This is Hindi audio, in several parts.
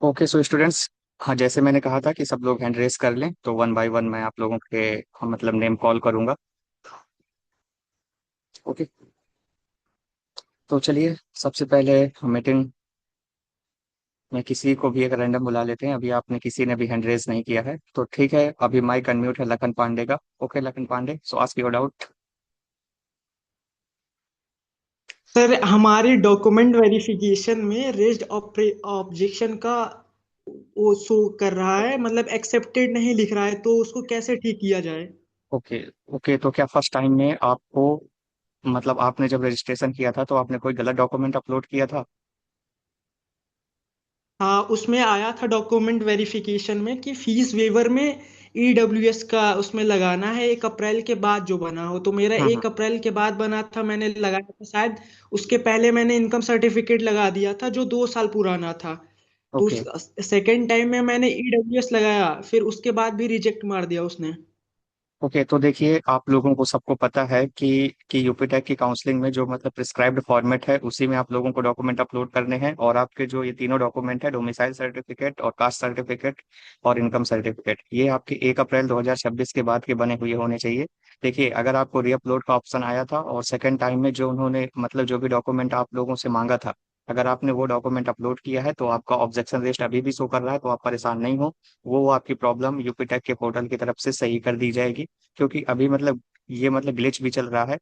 ओके सो स्टूडेंट्स, हाँ जैसे मैंने कहा था कि सब लोग हैंड रेस कर लें, तो वन बाय वन मैं आप लोगों के मतलब नेम कॉल करूंगा। ओके, तो चलिए सबसे पहले मीटिंग में किसी को भी एक रैंडम बुला लेते हैं। अभी आपने किसी ने भी हैंड रेस नहीं किया है तो ठीक है, अभी माइक अनम्यूट है लखन पांडे का। Okay Lakhan Pandey, so ask your doubt. Sir, हमारे डॉक्यूमेंट वेरिफिकेशन में रेज्ड ऑब्जेक्शन का वो शो कर रहा है, मतलब एक्सेप्टेड नहीं लिख रहा है, तो उसको कैसे ठीक किया जाए? ओके। ओके, तो क्या फर्स्ट टाइम में आपको मतलब आपने जब रजिस्ट्रेशन किया था तो आपने कोई गलत डॉक्यूमेंट अपलोड किया था? हाँ, उसमें आया था डॉक्यूमेंट वेरिफिकेशन में कि फीस वेवर में ईडब्ल्यूएस का उसमें लगाना है 1 अप्रैल के बाद जो बना हो। तो मेरा हम्म। 1 अप्रैल के बाद बना था, मैंने लगाया था शायद। उसके पहले मैंने इनकम सर्टिफिकेट लगा दिया था जो 2 साल पुराना था। तो ओके। सेकेंड टाइम में मैंने ईडब्ल्यूएस लगाया, फिर उसके बाद भी रिजेक्ट मार दिया उसने। ओके, तो देखिए आप लोगों को सबको पता है कि यूपीटेक की काउंसलिंग में जो मतलब प्रिस्क्राइब्ड फॉर्मेट है उसी में आप लोगों को डॉक्यूमेंट अपलोड करने हैं। और आपके जो ये तीनों डॉक्यूमेंट है, डोमिसाइल सर्टिफिकेट और कास्ट सर्टिफिकेट और इनकम सर्टिफिकेट, ये आपके 1 अप्रैल 2026 के बाद के बने हुए होने चाहिए। देखिए, अगर आपको रीअपलोड का ऑप्शन आया था और सेकंड टाइम में जो उन्होंने मतलब जो भी डॉक्यूमेंट आप लोगों से मांगा था, अगर आपने वो डॉक्यूमेंट अपलोड किया है तो आपका ऑब्जेक्शन लिस्ट अभी भी शो कर रहा है, तो आप परेशान नहीं हो। वो आपकी प्रॉब्लम यूपीटेक के पोर्टल की तरफ से सही कर दी जाएगी। क्योंकि अभी मतलब ये मतलब ग्लिच भी चल रहा है,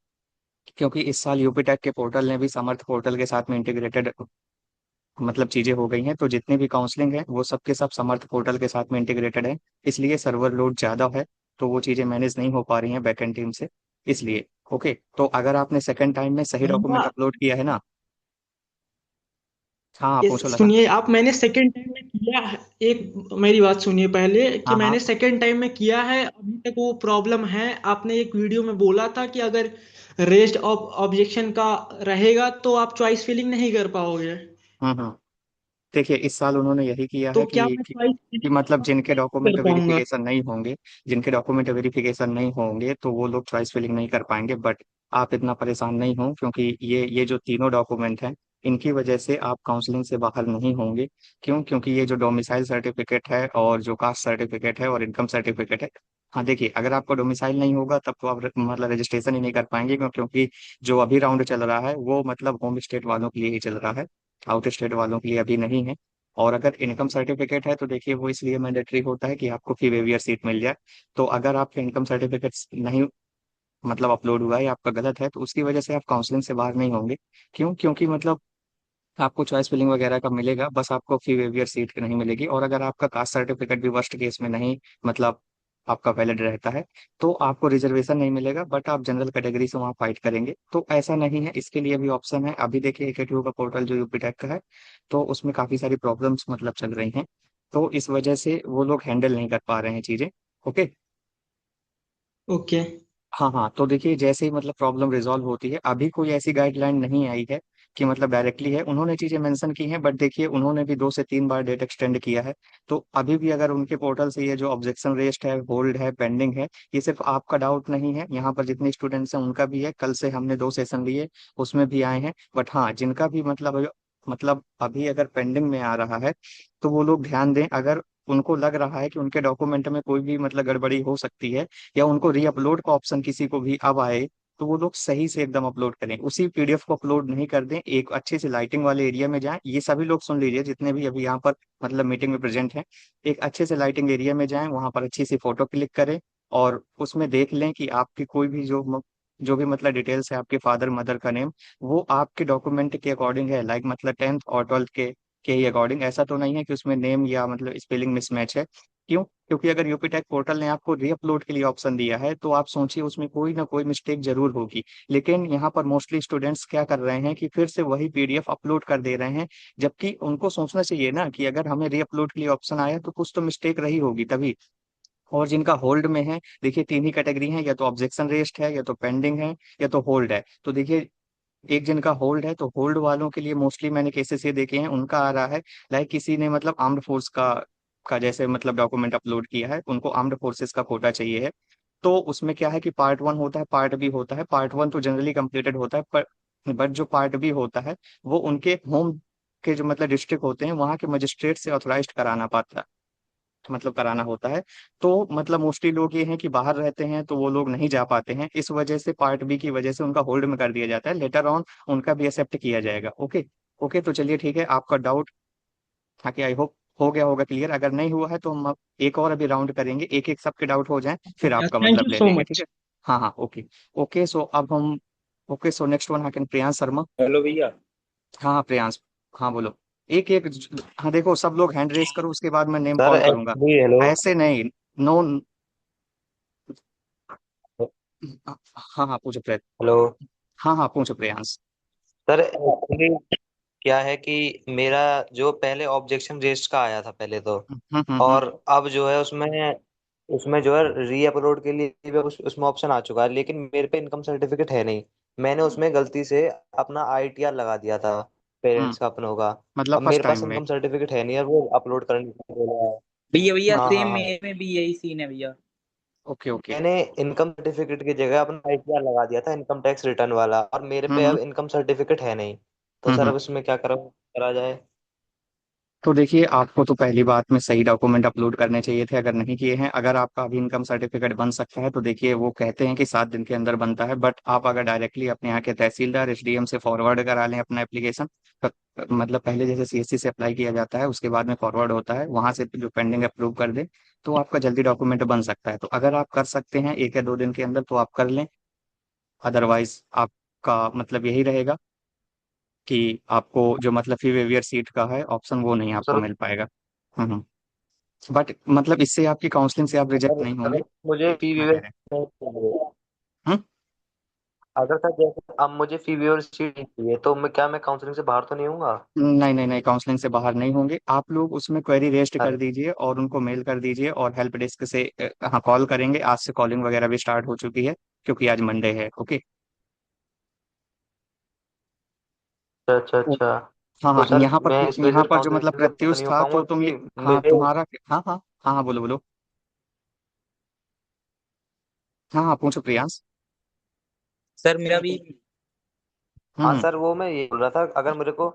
क्योंकि इस साल यूपीटेक के पोर्टल ने भी समर्थ पोर्टल के साथ में इंटीग्रेटेड मतलब चीजें हो गई हैं। तो जितने भी काउंसलिंग है वो सब के सब समर्थ पोर्टल के साथ में इंटीग्रेटेड है, इसलिए सर्वर लोड ज्यादा है। तो वो चीजें मैनेज नहीं हो पा रही हैं बैकएंड टीम से, इसलिए। ओके, तो अगर आपने सेकंड टाइम में सही डॉक्यूमेंट भैया, अपलोड किया है ना। हाँ ये पूछो लखन। सुनिए आप, मैंने सेकंड टाइम में किया है। एक मेरी बात सुनिए पहले कि हाँ हाँ। मैंने सेकंड टाइम में किया है, अभी तक वो प्रॉब्लम है। आपने एक वीडियो में बोला था कि अगर रेज्ड ऑब्जेक्शन का रहेगा तो आप चॉइस फिलिंग नहीं कर पाओगे। हम्म। देखिए, इस साल उन्होंने यही किया है तो क्या मैं चॉइस कि फिलिंग मतलब जिनके डॉक्यूमेंट कर पाऊंगा? वेरिफिकेशन नहीं होंगे, जिनके डॉक्यूमेंट वेरिफिकेशन नहीं होंगे तो वो लोग चॉइस फिलिंग नहीं कर पाएंगे। बट आप इतना परेशान नहीं हो, क्योंकि ये जो तीनों डॉक्यूमेंट हैं इनकी वजह से आप काउंसलिंग से बाहर नहीं होंगे। क्यों? क्योंकि ये जो डोमिसाइल सर्टिफिकेट है और जो कास्ट सर्टिफिकेट है और इनकम सर्टिफिकेट है। हाँ देखिए, अगर आपका डोमिसाइल नहीं होगा तब तो आप मतलब रजिस्ट्रेशन ही नहीं कर पाएंगे, क्योंकि जो अभी राउंड चल रहा है वो मतलब होम स्टेट वालों के लिए ही चल रहा है, आउट स्टेट वालों के लिए अभी नहीं है। और अगर इनकम सर्टिफिकेट है तो देखिए वो इसलिए मैंडेटरी होता है कि आपको फी वेवियर सीट मिल जाए। तो अगर आपका इनकम सर्टिफिकेट नहीं मतलब अपलोड हुआ है या आपका गलत है तो उसकी वजह से आप काउंसलिंग से बाहर नहीं होंगे। क्यों? क्योंकि मतलब आपको चॉइस फिलिंग वगैरह का मिलेगा, बस आपको फी वेवियर सीट नहीं मिलेगी। और अगर आपका कास्ट सर्टिफिकेट भी वर्स्ट केस में नहीं मतलब आपका वैलिड रहता है तो आपको रिजर्वेशन नहीं मिलेगा, बट आप जनरल कैटेगरी से वहाँ फाइट करेंगे। तो ऐसा नहीं है, इसके लिए भी ऑप्शन है। अभी देखिए एकेटीयू का पोर्टल जो यूपीटेक का है, तो उसमें काफी सारी प्रॉब्लम्स मतलब चल रही हैं, तो इस वजह से वो लोग हैंडल नहीं कर पा रहे हैं चीजें। ओके। ओके। हाँ हाँ, तो देखिए जैसे ही मतलब प्रॉब्लम रिजॉल्व होती है, अभी कोई ऐसी गाइडलाइन नहीं आई है कि मतलब डायरेक्टली है, उन्होंने चीजें मेंशन की हैं, बट देखिए उन्होंने भी 2 से 3 बार डेट एक्सटेंड किया है। तो अभी भी अगर उनके पोर्टल से ये जो ऑब्जेक्शन रेस्ट है, होल्ड है, पेंडिंग है, ये सिर्फ आपका डाउट नहीं है, यहाँ पर जितने स्टूडेंट्स हैं उनका भी है। कल से हमने 2 सेशन लिए, उसमें भी आए हैं। बट हाँ, जिनका भी मतलब अभी अगर पेंडिंग में आ रहा है तो वो लोग ध्यान दें। अगर उनको लग रहा है कि उनके डॉक्यूमेंट में कोई भी मतलब गड़बड़ी हो सकती है, या उनको री अपलोड का ऑप्शन किसी को भी अब आए, तो वो लोग सही से एकदम अपलोड करें, उसी पीडीएफ को अपलोड नहीं कर दें। एक अच्छे से लाइटिंग वाले एरिया में जाएं, ये सभी लोग सुन लीजिए जितने भी अभी यहाँ पर मतलब मीटिंग में प्रेजेंट हैं। एक अच्छे से लाइटिंग एरिया में जाएं, वहां पर अच्छी सी फोटो क्लिक करें और उसमें देख लें कि आपकी कोई भी जो भी मतलब डिटेल्स है, आपके फादर मदर का नेम, वो आपके डॉक्यूमेंट के अकॉर्डिंग है, लाइक मतलब 10th और 12th के ही अकॉर्डिंग। ऐसा तो नहीं है कि उसमें नेम या मतलब स्पेलिंग मिसमैच है। क्यों? क्योंकि अगर यूपीटेक पोर्टल ने आपको री अपलोड के लिए ऑप्शन दिया है तो आप सोचिए उसमें कोई ना कोई मिस्टेक जरूर होगी। लेकिन यहाँ पर मोस्टली स्टूडेंट्स क्या कर रहे हैं कि फिर से वही पीडीएफ अपलोड कर दे रहे हैं, जबकि उनको सोचना चाहिए ना कि अगर हमें री अपलोड के लिए ऑप्शन आया तो कुछ तो मिस्टेक रही होगी तभी। और जिनका होल्ड में है, देखिए 3 ही कैटेगरी है, या तो ऑब्जेक्शन रेस्ट है, या तो पेंडिंग है, या तो होल्ड है। तो देखिए, एक जिनका होल्ड है तो होल्ड वालों के लिए मोस्टली मैंने केसेस ये देखे हैं, उनका आ रहा है लाइक किसी ने मतलब आर्म्ड फोर्स का जैसे मतलब डॉक्यूमेंट अपलोड किया है, उनको आर्म्ड फोर्सेस का कोटा चाहिए है। तो उसमें क्या है कि पार्ट 1 होता है, पार्ट बी होता है। पार्ट 1 तो जनरली कंप्लीटेड होता है, पर बट जो पार्ट बी होता है वो उनके होम के जो मतलब डिस्ट्रिक्ट होते हैं वहाँ के मजिस्ट्रेट से ऑथोराइज कराना पाता मतलब कराना होता है। तो मतलब मोस्टली लोग ये हैं कि बाहर रहते हैं तो वो लोग नहीं जा पाते हैं, इस वजह से पार्ट बी की वजह से उनका होल्ड में कर दिया जाता है, लेटर ऑन उनका भी एक्सेप्ट किया जाएगा। ओके। ओके, तो चलिए ठीक है, आपका डाउट था कि आई होप हो गया होगा क्लियर। अगर नहीं हुआ है तो हम अब एक और अभी राउंड करेंगे, एक एक सबके डाउट हो जाएं, फिर आपका थैंक मतलब यू ले सो लेंगे, ठीक मच। है। हाँ हाँ, ओके। ओके सो अब हम, ओके सो नेक्स्ट वन हैकन प्रियांश शर्मा। हेलो भैया। हाँ हाँ प्रियांश, हाँ बोलो। एक एक, हाँ देखो सब लोग हैंड रेस करो, उसके बाद मैं नेम सर कॉल करूंगा। Actually hello. ऐसे नहीं, नो। हाँ हाँ पूछो प्रिय। हेलो। हाँ हाँ पूछो प्रियांश। सर एक्चुअली क्या है कि मेरा जो पहले ऑब्जेक्शन रेस्ट का आया था पहले तो, हम्म। और अब जो है उसमें उसमें जो है री अपलोड के लिए भी उसमें ऑप्शन आ चुका है, लेकिन मेरे पे इनकम सर्टिफिकेट है नहीं। मैंने उसमें गलती से अपना आईटीआर लगा दिया था, हम्म पेरेंट्स का अपनों का। मतलब अब फर्स्ट मेरे पास टाइम में। इनकम सर्टिफिकेट है नहीं और वो अपलोड करने के लिए बोला है। भैया भैया हाँ सेम हाँ हाँ। मेरे में भी यही सीन है भैया। Okay okay. मैंने इनकम सर्टिफिकेट की जगह अपना आईटीआर लगा दिया था, इनकम टैक्स रिटर्न वाला, और मेरे पे हम्म अब इनकम सर्टिफिकेट है नहीं। तो सर हम्म। अब इसमें क्या करा करा जाए? तो देखिए, आपको तो पहली बात में सही डॉक्यूमेंट अपलोड करने चाहिए थे, अगर नहीं किए हैं। अगर आपका अभी इनकम सर्टिफिकेट बन सकता है तो देखिए, वो कहते हैं कि 7 दिन के अंदर बनता है, बट आप अगर डायरेक्टली अपने यहाँ के तहसीलदार एसडीएम से फॉरवर्ड करा लें अपना एप्लीकेशन, तो मतलब पहले जैसे सीएससी से अप्लाई किया जाता है उसके बाद में फॉरवर्ड होता है, वहां से जो पेंडिंग अप्रूव कर दे, तो आपका जल्दी डॉक्यूमेंट बन सकता है। तो अगर आप कर सकते हैं 1 या 2 दिन के अंदर तो आप कर लें। अदरवाइज आपका मतलब यही रहेगा कि आपको जो मतलब फी वेवियर सीट का है ऑप्शन, वो नहीं तो आपको सर मिल पाएगा। बट मतलब इससे आपकी काउंसलिंग से आप रिजेक्ट अगर नहीं होंगे, अगर मुझे फी इतना कह वेवर रहे चाहिए, हैं। अगर सर जैसे अब मुझे फी वेवर शीट नहीं चाहिए, तो मैं क्या, मैं काउंसलिंग से बाहर तो नहीं हूँगा? नहीं नहीं नहीं, काउंसलिंग से बाहर नहीं होंगे आप लोग, उसमें क्वेरी रेस्ट कर अरे दीजिए और उनको मेल कर दीजिए, और हेल्प डेस्क से हाँ कॉल करेंगे। आज से कॉलिंग वगैरह भी स्टार्ट हो चुकी है, क्योंकि आज मंडे है। ओके। अच्छा अच्छा अच्छा। हाँ तो हाँ, सर यहाँ पर मैं इस वजह यहाँ से पर जो काउंसलिंग मतलब से बाहर तो प्रत्युष नहीं हो था पाऊंगा, तो तुम ये, क्योंकि हाँ मेरे तुम्हारा, हाँ हाँ हाँ हाँ बोलो बोलो। हाँ हाँ पूछो प्रियांश। सर मेरा भी। हाँ हम्म। सर, वो मैं ये बोल रहा था, अगर मेरे को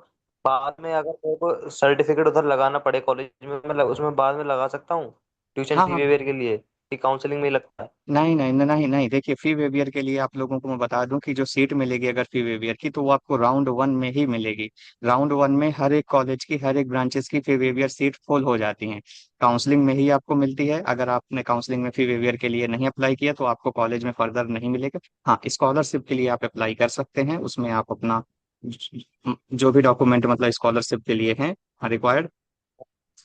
बाद में अगर मेरे को सर्टिफिकेट उधर लगाना पड़े कॉलेज में, मैं उसमें बाद में लगा सकता हूँ ट्यूशन हाँ फी हाँ, वेवर के लिए, कि काउंसलिंग में ही लगता है? नहीं नहीं नहीं नहीं नहीं, देखिए फी वेवियर के लिए आप लोगों को मैं बता दूं कि जो सीट मिलेगी अगर फी वेवियर की, तो वो आपको राउंड 1 में ही मिलेगी। राउंड 1 में हर एक कॉलेज की, हर एक ब्रांचेस की फी वेवियर सीट फुल हो जाती हैं। काउंसलिंग में ही आपको मिलती है। अगर आपने काउंसलिंग में फी वेवियर के लिए नहीं अप्लाई किया तो आपको कॉलेज में फर्दर नहीं मिलेगा। हाँ, स्कॉलरशिप के लिए आप अप्लाई कर सकते हैं, उसमें आप अपना जो भी डॉक्यूमेंट मतलब स्कॉलरशिप के लिए हैं रिक्वायर्ड,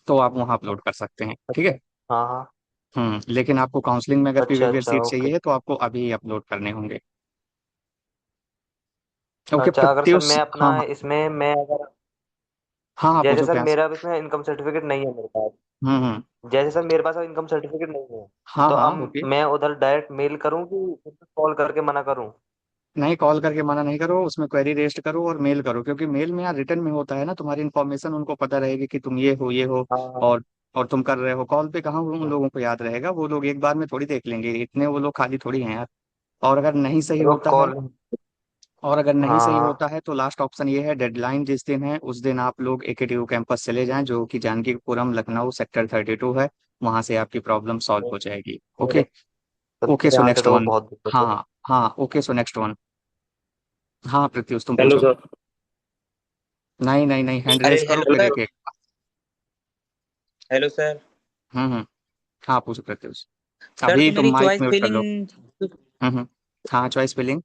तो आप वहाँ अपलोड कर सकते हैं, ठीक है। अच्छा। हाँ हाँ। लेकिन आपको काउंसलिंग में अगर अच्छा प्रीवियस अच्छा सीट ओके। चाहिए तो आपको अभी अपलोड करने होंगे। ओके अच्छा अगर सर प्रत्युष। मैं हाँ अपना हाँ इसमें मैं अगर, हाँ हाँ जैसे पूछो सर प्रयास। मेरा अब इसमें इनकम सर्टिफिकेट नहीं है मेरे पास, हम्म। जैसे सर मेरे पास अब इनकम सर्टिफिकेट नहीं है, हाँ तो हाँ अब ओके। मैं उधर डायरेक्ट मेल करूँ कि कॉल करके मना करूँ? नहीं, कॉल करके मना नहीं करो, उसमें क्वेरी रेस्ट करो और मेल करो, क्योंकि मेल में यार रिटर्न में होता है ना, तुम्हारी इन्फॉर्मेशन उनको पता रहेगी कि तुम ये हो। हाँ हाँ और और तुम कर रहे हो, कॉल पे कहाँ उन हाँ। लोगों को याद रहेगा, वो लोग एक बार में थोड़ी देख लेंगे, इतने वो लोग खाली थोड़ी हैं यार। और अगर नहीं सही चलो होता है, कॉल। और अगर नहीं हाँ सही हाँ। होता है तो लास्ट ऑप्शन ये है, डेडलाइन जिस दिन है उस दिन आप लोग एकेटीयू कैंपस चले जाएं, जो कि जानकीपुरम लखनऊ सेक्टर 32 है। वहां से आपकी प्रॉब्लम सॉल्व हो जाएगी। मेरे ओके। ओके मेरे सो यहाँ से नेक्स्ट तो वो वन। बहुत दिक्कत है। हाँ हाँ ओके सो नेक्स्ट वन। हाँ प्रत्युष तुम हेलो पूछो। सर। नहीं नहीं नहीं, हैंड अरे रेस करो हेलो फिर सर। एक एक। Hello sir. हम्म। हाँ पूछो प्रत्युष। सर अभी तो तुम मेरी माइक चॉइस म्यूट कर लो। फिलिंग। हम्म। हाँ चॉइस फिलिंग।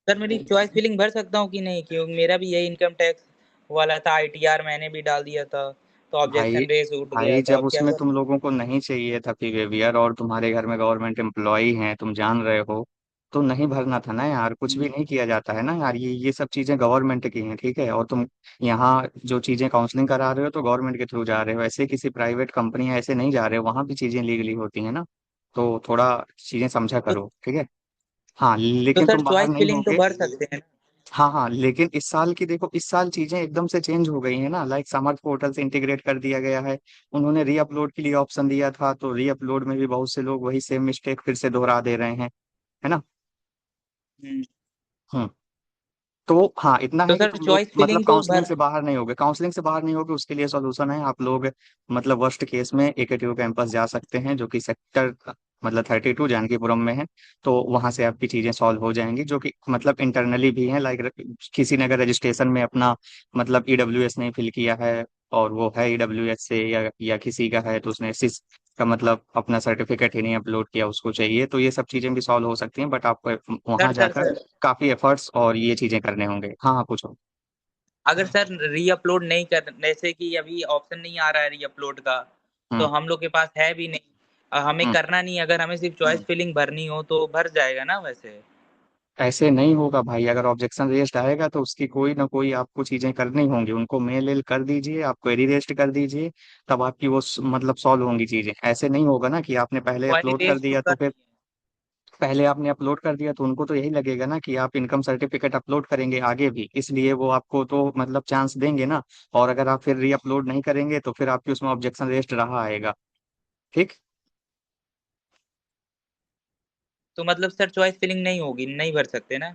सर मेरी चॉइस फिलिंग भर सकता हूँ कि नहीं, क्योंकि मेरा भी यही इनकम टैक्स वाला था, आईटीआर मैंने भी डाल दिया था, तो भाई ऑब्जेक्शन रेस उठ गया भाई था, जब अब क्या उसमें करूँ? तुम लोगों को नहीं चाहिए था बिहेवियर, और तुम्हारे घर में गवर्नमेंट एम्प्लॉय हैं, तुम जान रहे हो, तो नहीं भरना था ना यार। कुछ भी नहीं किया जाता है ना यार, ये सब चीजें गवर्नमेंट की हैं, ठीक है। और तुम यहाँ जो चीजें काउंसलिंग करा रहे हो तो गवर्नमेंट के थ्रू जा रहे हो, ऐसे किसी प्राइवेट कंपनी ऐसे नहीं जा रहे हो, वहां भी चीजें लीगली होती है ना। तो थोड़ा चीजें समझा तो, करो, ठीक है। हाँ तो लेकिन सर तुम बाहर चॉइस नहीं फिलिंग तो होगे। भर सकते हैं ना? हाँ हाँ, लेकिन इस साल की देखो, इस साल चीजें एकदम से चेंज हो गई है ना, लाइक समर्थ पोर्टल से इंटीग्रेट कर दिया गया है। उन्होंने री अपलोड के लिए ऑप्शन दिया था, तो री अपलोड में भी बहुत से लोग वही सेम मिस्टेक फिर से दोहरा दे रहे हैं, है ना। हम्म। हम्म। तो हाँ, इतना तो है कि सर तुम लोग चॉइस मतलब फिलिंग तो काउंसलिंग से बाहर नहीं होगे, काउंसलिंग से बाहर नहीं होगे, उसके लिए सॉल्यूशन है, आप लोग मतलब वर्स्ट केस में एकेटीयू कैंपस जा सकते हैं, जो कि सेक्टर मतलब 32 जानकीपुरम में है। तो वहां से आपकी चीजें सॉल्व हो जाएंगी, जो कि मतलब इंटरनली भी है, लाइक किसी ने अगर रजिस्ट्रेशन में अपना मतलब ईडब्ल्यूएस नहीं फिल किया है, और वो है ईडब्ल्यूएस से, या किसी का है तो उसने सिस का मतलब अपना सर्टिफिकेट ही नहीं अपलोड किया, उसको चाहिए, तो ये सब चीजें भी सॉल्व हो सकती हैं, बट आपको वहां सर सर जाकर सर काफी एफर्ट्स और ये चीजें करने होंगे। हाँ हाँ, पूछो। अगर सर री अपलोड नहीं कर, जैसे कि अभी ऑप्शन नहीं आ रहा है री अपलोड का, तो हम्म हम लोग के पास है भी नहीं, हमें हम्म करना नहीं, अगर हमें सिर्फ चॉइस फिलिंग भरनी हो तो भर जाएगा ना वैसे। ऐसे नहीं होगा भाई, अगर ऑब्जेक्शन रेस्ट आएगा तो उसकी कोई ना कोई आपको चीजें करनी होंगी, उनको मेल वेल कर दीजिए, आप क्वेरी रेस्ट कर दीजिए, तब आपकी वो मतलब सॉल्व होंगी चीजें। ऐसे नहीं होगा ना कि आपने पहले क्वारी अपलोड कर रेस्ट तो दिया कर तो फिर दिए। पहले आपने अपलोड कर दिया तो उनको तो यही लगेगा ना कि आप इनकम सर्टिफिकेट अपलोड करेंगे आगे भी, इसलिए वो आपको तो मतलब चांस देंगे ना। और अगर आप फिर री अपलोड नहीं करेंगे तो फिर आपकी उसमें ऑब्जेक्शन रेस्ट रहा आएगा। ठीक। तो मतलब सर चॉइस फिलिंग नहीं होगी, नहीं भर सकते ना?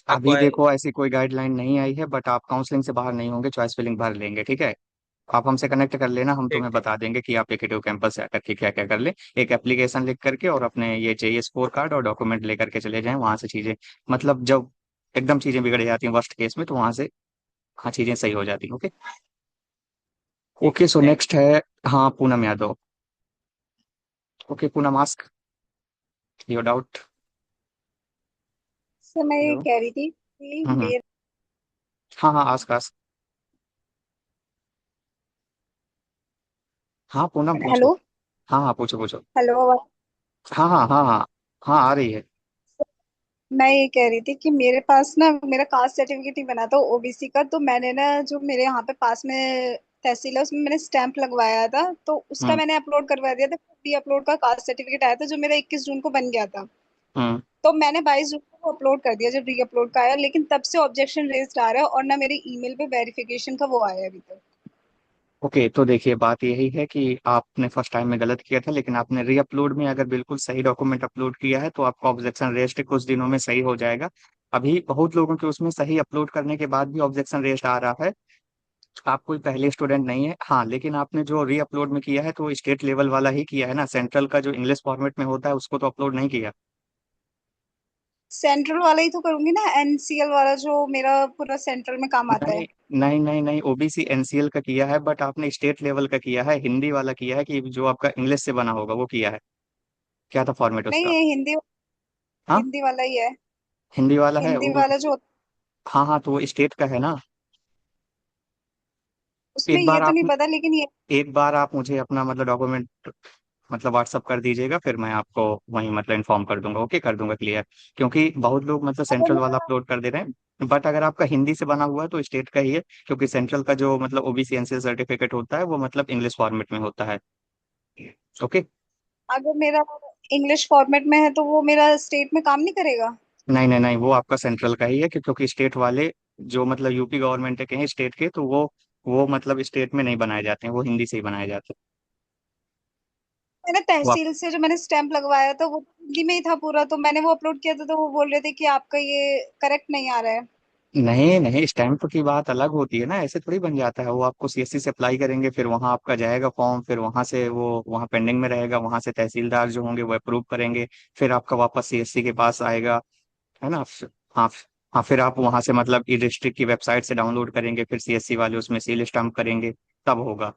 अभी आपको देखो ऐसी कोई गाइडलाइन नहीं आई है, बट आप काउंसलिंग से बाहर नहीं होंगे, चॉइस फिलिंग भर लेंगे, ठीक है। आप हमसे कनेक्ट कर लेना, हम ठीक तुम्हें ठीक। बता देंगे कि आप एकेटिव कैंपस से आकर के क्या क्या कर ले। एक एप्लीकेशन लिख करके और अपने ये चाहिए स्कोर कार्ड और डॉक्यूमेंट लेकर के चले जाएं, वहां से चीजें मतलब जब एकदम चीजें बिगड़ जाती हैं वर्स्ट केस में, तो वहां से हाँ चीजें सही हो जाती हैं। ओके। ठीक ओके है, सो थैंक नेक्स्ट है, हाँ Poonam Yadav. Okay Poonam ask your doubt. Sir मैं ये हेलो। कह रही थी कि हम्म। हाँ हाँ, आस्क आस्क। हाँ पूनम पूछो। हेलो। हाँ हाँ, पूछो पूछो। हेलो। हाँ हाँ हाँ हाँ। हाँ आ रही है। मैं ये कह रही थी कि मेरे पास ना मेरा कास्ट सर्टिफिकेट ही बना था ओबीसी का, तो मैंने ना जो मेरे यहाँ पे पास में तहसील है उसमें मैंने स्टैंप लगवाया था, तो उसका हम्म मैंने अपलोड करवा दिया था। री अपलोड का कास्ट सर्टिफिकेट आया था जो मेरा 21 जून को बन गया था। हम्म। तो मैंने 22 जून को अपलोड कर दिया जब री अपलोड का आया, लेकिन तब से ऑब्जेक्शन रेज्ड आ रहा है और ना मेरे ईमेल पे वेरिफिकेशन का वो आया अभी तक। ओके तो देखिए, बात यही है कि आपने फर्स्ट टाइम में गलत किया था, लेकिन आपने री अपलोड में अगर बिल्कुल सही डॉक्यूमेंट अपलोड किया है तो आपका ऑब्जेक्शन रेस्ट कुछ दिनों में सही हो जाएगा। अभी बहुत लोगों के उसमें सही अपलोड करने के बाद भी ऑब्जेक्शन रेस्ट आ रहा है। आप कोई पहले स्टूडेंट नहीं है, हाँ, लेकिन आपने जो री अपलोड में किया है तो स्टेट लेवल वाला ही किया है ना, सेंट्रल का जो इंग्लिश फॉर्मेट में होता है उसको तो अपलोड नहीं किया। सेंट्रल वाला ही तो करूंगी ना, एनसीएल वाला जो मेरा पूरा सेंट्रल में काम आता नहीं है। नहीं नहीं नहीं, ओबीसी एनसीएल का किया है, बट आपने स्टेट लेवल का किया है, हिंदी वाला किया है, कि जो आपका इंग्लिश से बना होगा वो किया है। क्या था फॉर्मेट नहीं, उसका? ये हिंदी हाँ, हिंदी वाला ही है। हिंदी वाला है हिंदी वो। वाला जो हाँ हाँ, तो वो स्टेट का है ना। उसमें एक ये बार तो आप नहीं पता, लेकिन ये एक बार आप मुझे अपना मतलब डॉक्यूमेंट मतलब व्हाट्सअप कर दीजिएगा, फिर मैं आपको वहीं मतलब इन्फॉर्म कर दूंगा, ओके कर दूंगा क्लियर। क्योंकि बहुत लोग मतलब अगर सेंट्रल वाला मेरा अपलोड कर दे रहे हैं, बट अगर आपका हिंदी से बना हुआ है तो स्टेट का ही है, क्योंकि सेंट्रल का जो मतलब ओबीसी एनसीएल सर्टिफिकेट होता है वो मतलब इंग्लिश फॉर्मेट में होता है। ओके। अगर मेरा इंग्लिश फॉर्मेट में है तो वो मेरा स्टेट में काम नहीं करेगा। नहीं नहीं नहीं, वो आपका सेंट्रल का ही है, क्योंकि स्टेट वाले जो मतलब यूपी गवर्नमेंट के हैं स्टेट के, तो वो मतलब स्टेट में नहीं बनाए जाते हैं, वो हिंदी से ही बनाए जाते हैं। मैंने वो आप तहसील से जो मैंने स्टैंप लगवाया था वो हिंदी में ही था पूरा, तो मैंने वो अपलोड किया था, तो वो बोल रहे थे कि आपका ये करेक्ट नहीं आ रहा है। नहीं नहीं, स्टैंप की बात अलग होती है ना, ऐसे थोड़ी बन जाता है, वो आपको सीएससी से अप्लाई करेंगे, फिर वहां आपका जाएगा फॉर्म, फिर वहां से वो वहां पेंडिंग में रहेगा, वहां से तहसीलदार जो होंगे वो अप्रूव करेंगे, फिर आपका वापस सीएससी के पास आएगा, है ना। हाँ हाँ, फिर आप वहां से मतलब ई डिस्ट्रिक्ट की वेबसाइट से डाउनलोड करेंगे, फिर सीएससी वाले उसमें सील स्टाम्प करेंगे, तब होगा।